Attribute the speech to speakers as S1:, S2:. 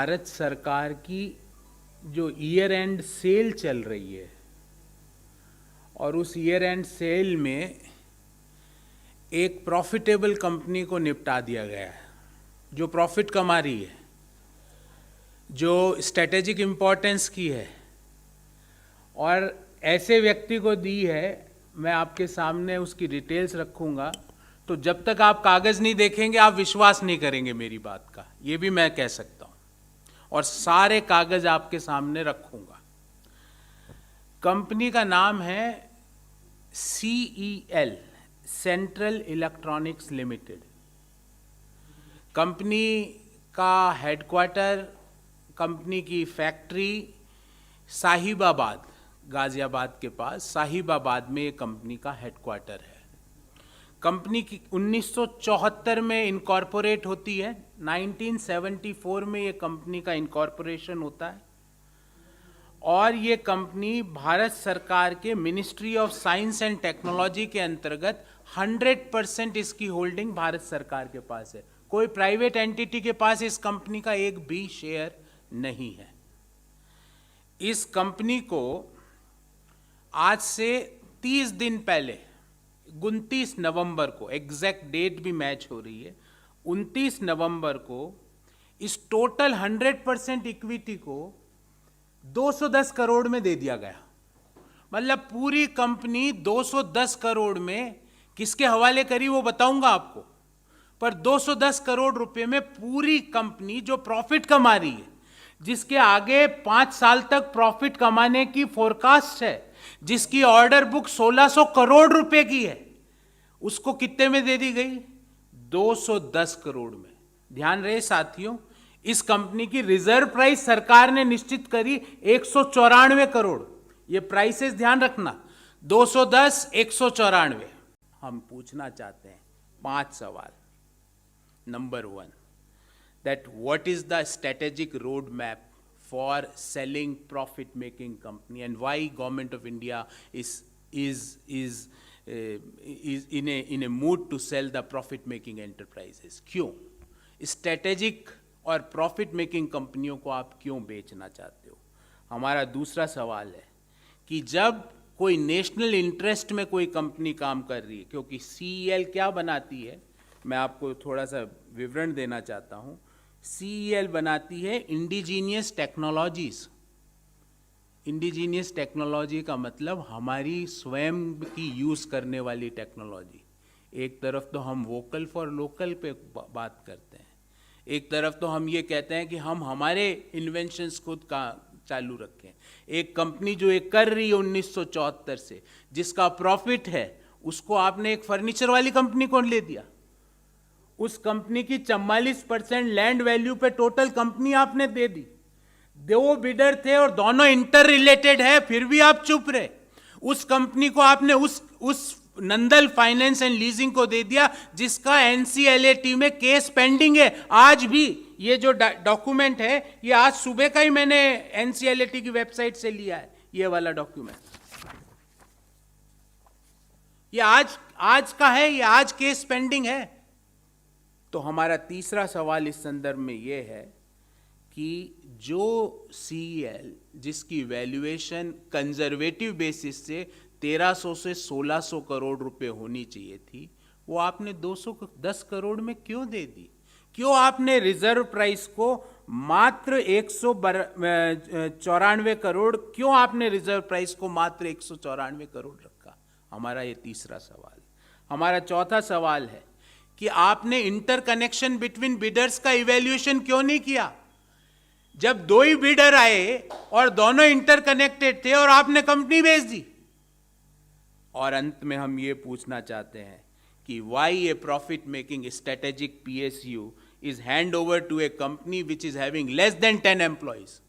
S1: भारत सरकार की जो ईयर एंड सेल चल रही है और उस ईयर एंड सेल में एक प्रॉफिटेबल कंपनी को निपटा दिया गया है जो प्रॉफिट कमा रही है, जो स्ट्रेटेजिक इम्पोर्टेंस की है और ऐसे व्यक्ति को दी है। मैं आपके सामने उसकी डिटेल्स रखूंगा, तो जब तक आप कागज़ नहीं देखेंगे आप विश्वास नहीं करेंगे मेरी बात का, ये भी मैं कह सकता हूँ। और सारे कागज़ आपके सामने रखूंगा। कंपनी का नाम है CEL, central electronics limited. Company का हेडक्वार्टर, कंपनी की फैक्ट्री साहिबाबाद, गाजियाबाद के पास साहिबाबाद में ये कंपनी का हेडक्वार्टर है। कंपनी की 1974 में इनकॉर्पोरेट होती है, 1974 में ये कंपनी का इनकॉर्पोरेशन होता है और ये कंपनी भारत सरकार के ministry of science and technology के अंतर्गत 100% इसकी होल्डिंग भारत सरकार के पास है। कोई प्राइवेट एंटिटी के पास इस कंपनी का एक भी शेयर नहीं है। इस कंपनी को आज से 30 दिन पहले 29 नवंबर को, एग्जैक्ट डेट भी मैच हो रही है, 29 नवंबर को इस टोटल 100% इक्विटी को 210 करोड़ में दे दिया गया। मतलब पूरी कंपनी 210 करोड़ में किसके हवाले करी वो बताऊंगा आपको, पर 210 करोड़ रुपए में पूरी कंपनी जो प्रॉफिट कमा रही है, जिसके आगे 5 साल तक प्रॉफिट कमाने की फोरकास्ट है, जिसकी ऑर्डर बुक 1600 करोड़ रुपए की है, उसको कितने में दे दी गई? 210 करोड़ में। ध्यान रहे साथियों, इस कंपनी की रिजर्व प्राइस सरकार ने निश्चित करी 194 करोड़। ये प्राइसेस ध्यान रखना, 210, 194। हम पूछना चाहते हैं 5 सवाल। Number 1, that what is the strategic roadmap for selling profit making company and why government of India is in a mood to sell the profit making enterprises? क्यों स्ट्रेटेजिक और प्रॉफिट मेकिंग कंपनियों को आप क्यों बेचना चाहते हो? हमारा दूसरा सवाल है कि जब कोई नेशनल इंटरेस्ट में कोई कंपनी काम कर रही है, क्योंकि CEL क्या बनाती है, मैं आपको थोड़ा सा विवरण देना चाहता हूं। CEL बनाती है इंडिजीनियस टेक्नोलॉजीज। इंडिजीनियस टेक्नोलॉजी का मतलब हमारी स्वयं की यूज करने वाली टेक्नोलॉजी। एक तरफ तो हम वोकल फॉर लोकल पे बात करते हैं, एक तरफ तो हम ये कहते हैं कि हम हमारे इन्वेंशंस खुद का चालू रखें। एक कंपनी जो एक कर रही है 1974 से, जिसका प्रॉफिट है, उसको आपने एक फर्नीचर वाली कंपनी को ले दिया। उस कंपनी की 44% लैंड वैल्यू पे टोटल कंपनी आपने दे दी। 2 बिडर थे और दोनों इंटर रिलेटेड है, फिर भी आप चुप रहे। उस कंपनी को आपने उस नंदल फाइनेंस एंड लीजिंग को दे दिया, जिसका NCLAT में केस पेंडिंग है आज भी। ये जो डॉक्यूमेंट है, ये आज सुबह का ही मैंने NCLAT की वेबसाइट से लिया है। ये वाला डॉक्यूमेंट ये आज का है, ये आज केस पेंडिंग है। तो हमारा तीसरा सवाल इस संदर्भ में यह है कि जो CEL, जिसकी वैल्यूएशन कंजर्वेटिव बेसिस से 1300 से 1600 करोड़ रुपए होनी चाहिए थी, वो आपने 210 करोड़ में क्यों दे दी? क्यों आपने रिजर्व प्राइस को मात्र 194 करोड़, क्यों आपने रिजर्व प्राइस को मात्र 194 करोड़ रखा? हमारा ये तीसरा सवाल। हमारा चौथा सवाल है कि आपने इंटरकनेक्शन बिटवीन बिडर्स का इवैल्यूएशन क्यों नहीं किया? जब 2 ही बिडर आए और दोनों इंटरकनेक्टेड थे और आपने कंपनी बेच दी। और अंत में हम ये पूछना चाहते हैं कि why A profit making strategic PSU is hand over to a company which is having less than 10 employees?